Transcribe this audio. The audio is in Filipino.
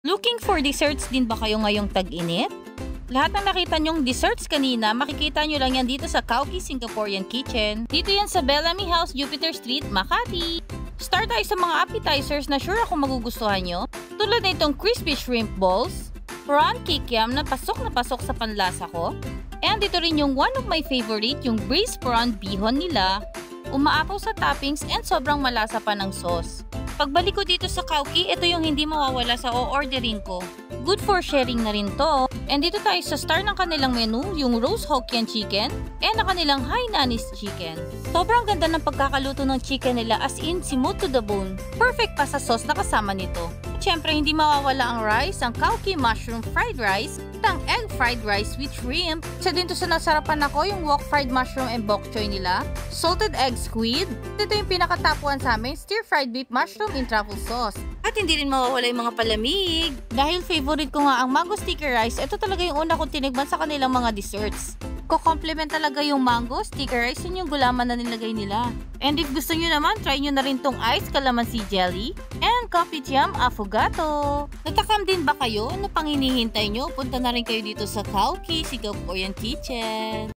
Looking for desserts din ba kayo ngayong tag-init? Lahat ng nakita nyong desserts kanina, makikita nyo lang yan dito sa Kauki Singaporean Kitchen. Dito yan sa Bellamy House, Jupiter Street, Makati. Start tayo sa mga appetizers na sure ako magugustuhan nyo. Tulad na itong crispy shrimp balls, prawn kikiam na pasok sa panlasa ko. And dito rin yung one of my favorite, yung braised prawn bihon nila. Umaapaw sa toppings and sobrang malasa pa ng sauce. Pagbalik ko dito sa Kauki, ito yung hindi mawawala sa o-orderin ko. Good for sharing na rin to. And dito tayo sa star ng kanilang menu, yung roast Hokkien chicken and ang kanilang Hainanese chicken. Sobrang ganda ng pagkakaluto ng chicken nila, as in simut to the bone. Perfect pa sa sauce na kasama nito. Siyempre, hindi mawawala ang rice, ang Kauki mushroom fried rice, at ang egg fried rice with shrimp. Isa din to sa nasarapan ako, yung wok fried mushroom and bok choy nila, salted egg squid. Ito yung pinakatapuan sa amin, stir fried beef mushroom in truffle sauce. At hindi rin mawawala yung mga palamig. Dahil favorite ko nga ang mango sticky rice, ito talaga yung una kong tinigman sa kanilang mga desserts. Ko-complement talaga yung mango sticky rice, yun yung gulaman na nilagay nila. And if gusto nyo naman, try nyo na rin tong iced calamansi jelly and coffee jam affogato. Natakam din ba kayo? Ano pang hinihintay nyo? Punta na rin kayo dito sa Kauki Singaporean Kitchen.